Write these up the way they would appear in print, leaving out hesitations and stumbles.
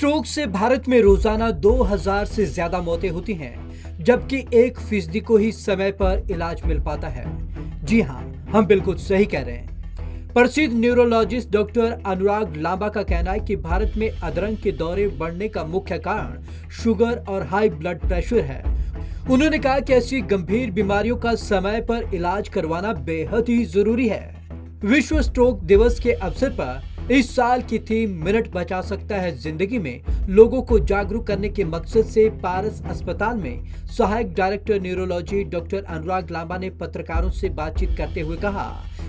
Stroke से भारत में रोजाना 2000 से ज्यादा मौतें होती हैं, जबकि 1% को ही समय पर इलाज मिल पाता है। जी हाँ, हम बिल्कुल सही कह रहे हैं। प्रसिद्ध न्यूरोलॉजिस्ट डॉक्टर अनुराग लांबा का कहना है कि भारत में अधरंग के दौरे बढ़ने का मुख्य कारण शुगर और हाई ब्लड प्रेशर है। उन्होंने कहा कि ऐसी गंभीर बीमारियों का समय पर इलाज करवाना बेहद ही जरूरी है। विश्व स्ट्रोक दिवस के अवसर पर इस साल की थीम मिनट बचा सकता है जिंदगी में लोगों को जागरूक करने के मकसद से पारस अस्पताल में सहायक डायरेक्टर न्यूरोलॉजी डॉक्टर अनुराग लांबा ने पत्रकारों से बातचीत करते हुए कहा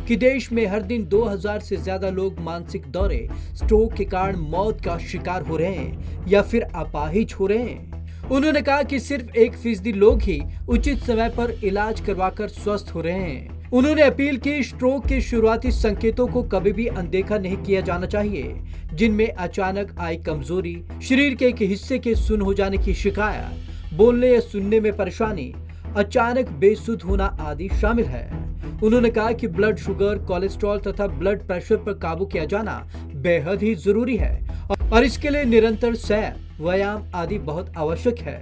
कि देश में हर दिन 2000 से ज्यादा लोग मानसिक दौरे, स्ट्रोक के कारण मौत का शिकार हो रहे हैं या फिर अपाहिज हो रहे हैं। उन्होंने कहा कि सिर्फ 1% लोग ही उचित समय पर इलाज करवाकर स्वस्थ हो रहे हैं। उन्होंने अपील की, स्ट्रोक के शुरुआती संकेतों को कभी भी अनदेखा नहीं किया जाना चाहिए, जिनमें अचानक आई कमजोरी, शरीर के एक हिस्से के सुन्न हो जाने की शिकायत, बोलने या सुनने में परेशानी, अचानक बेसुध होना आदि शामिल है। उन्होंने कहा कि ब्लड शुगर, कोलेस्ट्रॉल तथा ब्लड प्रेशर पर काबू किया जाना बेहद ही जरूरी है और इसके लिए निरंतर सैर, व्यायाम आदि बहुत आवश्यक है।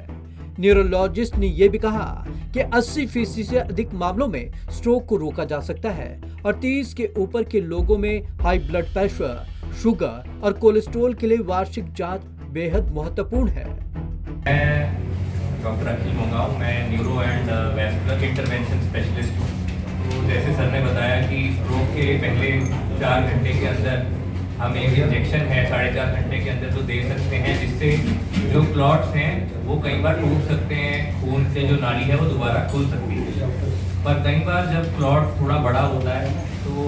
न्यूरोलॉजिस्ट ने यह भी कहा कि 80% से अधिक मामलों में स्ट्रोक को रोका जा सकता है और 30 के ऊपर के लोगों में हाई ब्लड प्रेशर, शुगर और कोलेस्ट्रॉल के लिए वार्षिक जांच बेहद महत्वपूर्ण है। मैं डॉक्टर अखिल मोंगाव, मैं neuro and vascular intervention specialist हूँ। तो जैसे सर ने बताया कि स्ट्रोक के पहले 4 घंटे के अंदर हम एक इंजेक्शन है 4.5 घंटे के अंदर तो दे सकते हैं, जिससे जो क्लॉट्स हैं वो कई बार टूट सकते हैं, खून से जो नाली है वो दोबारा खुल सकती है। पर कई बार जब क्लॉट थोड़ा बड़ा होता है तो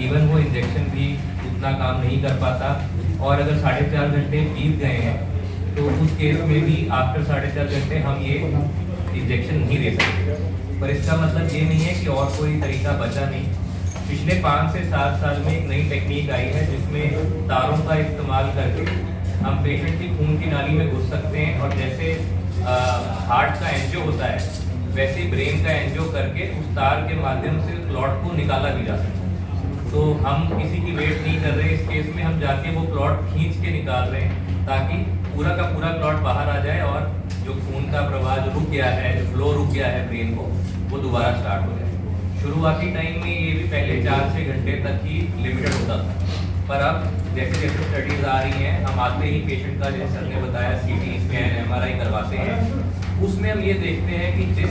इवन वो इंजेक्शन भी उतना काम नहीं कर पाता और अगर 4.5 घंटे बीत गए हैं तो उस केस में भी आफ्टर 4.5 घंटे हम ये इंजेक्शन नहीं दे सकते। पर इसका मतलब ये नहीं है कि और कोई तरीका बचा नहीं। पिछले 5 से 7 साल में एक नई टेक्निक आई है जिसमें तारों का इस्तेमाल करके हम पेशेंट की खून की नाली में घुस सकते हैं और जैसे हार्ट का एंजियो होता है वैसे ब्रेन का एंजियो करके उस तार के माध्यम से क्लॉट को निकाला भी जा सकता है। तो हम किसी की वेट नहीं कर रहे, इस केस में हम जाके वो क्लॉट खींच के निकाल रहे हैं ताकि पूरा का पूरा क्लॉट बाहर आ जाए और जो खून का प्रवाह जो रुक गया है, जो फ्लो रुक गया है ब्रेन को, वो दोबारा स्टार्ट हो जाए। शुरुआती टाइम में ये भी पहले 4-6 घंटे तक ही लिमिटेड होता था, पर अब जैसे जैसे स्टडीज आ रही हैं हम आते ही पेशेंट का, जैसे सर ने बताया, सीटी स्कैन, एमआरआई करवाते हैं। उसमें हम ये देखते हैं कि जिस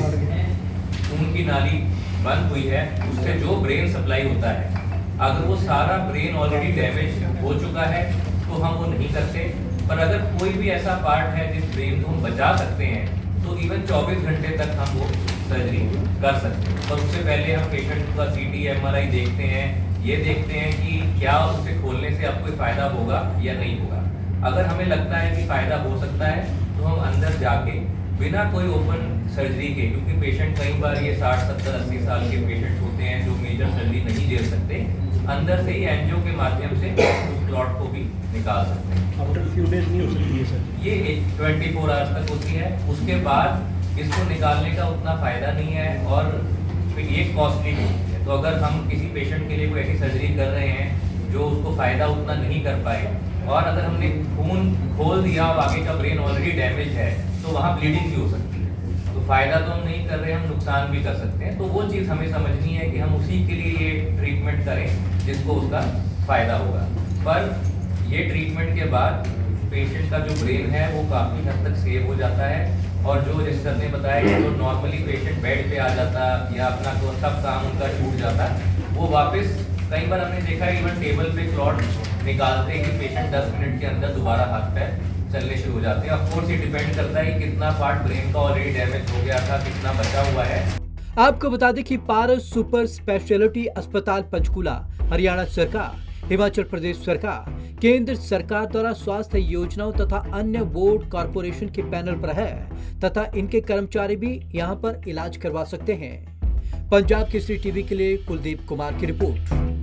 खून की नाली बंद हुई है उससे जो ब्रेन सप्लाई होता है, अगर वो सारा ब्रेन ऑलरेडी डैमेज हो चुका है तो हम वो नहीं करते। पर अगर कोई भी ऐसा पार्ट है जिस ब्रेन को हम बचा सकते हैं तो इवन 24 घंटे तक हम वो सर्जरी कर सकते हैं। और उससे पहले हम पेशेंट का सीटी, एमआरआई देखते हैं, ये देखते हैं कि क्या उसे खोलने से अब कोई फायदा होगा या नहीं होगा। अगर हमें लगता है कि फायदा हो सकता है तो हम अंदर जाके बिना कोई ओपन सर्जरी के, क्योंकि पेशेंट कई बार ये 60, 70, 80 साल के पेशेंट होते हैं जो मेजर सर्जरी नहीं दे सकते, अंदर से ही एंजियो के माध्यम से उस क्लॉट को भी निकाल सकते हैं। आफ्टर फ्यू डेज नहीं हो सकती है सर? ये 24 आवर्स तक होती है, उसके बाद इसको निकालने का उतना फायदा नहीं है और ये कॉस्टली भी है। तो अगर हम किसी पेशेंट के लिए कोई ऐसी सर्जरी कर रहे हैं जो उसको फायदा उतना नहीं कर पाए और अगर हमने खून खोल दिया और आगे का ब्रेन ऑलरेडी डैमेज है तो वहाँ ब्लीडिंग भी हो सकती है। तो फायदा तो हम नहीं कर रहे, हम नुकसान भी कर सकते हैं। तो वो चीज़ हमें समझनी है कि हम उसी के लिए ये ट्रीटमेंट करें जिसको उसका फायदा होगा। पर ये ट्रीटमेंट के बाद पेशेंट का जो ब्रेन है वो काफ़ी हद तक सेव हो जाता है और जो जिस सर ने बताया कि जो नॉर्मली पेशेंट बेड पे आ जाता या अपना तो सब काम उनका छूट जाता, वो वापस, कई बार हमने देखा है इवन टेबल पे क्लॉट निकालते ही पेशेंट 10 मिनट के अंदर दोबारा हाथ पैर चलने शुरू हो जाते हैं। ऑफ कोर्स ये डिपेंड करता है कि कितना पार्ट ब्रेन का ऑलरेडी डैमेज हो गया था, कितना बचा हुआ है। आपको बता दें कि पारस सुपर स्पेशलिटी अस्पताल पंचकूला हरियाणा सरकार, हिमाचल प्रदेश सरकार, केंद्र सरकार द्वारा स्वास्थ्य योजनाओं तथा अन्य बोर्ड कॉरपोरेशन के पैनल पर है तथा इनके कर्मचारी भी यहां पर इलाज करवा सकते हैं। पंजाब केसरी टीवी के लिए कुलदीप कुमार की रिपोर्ट।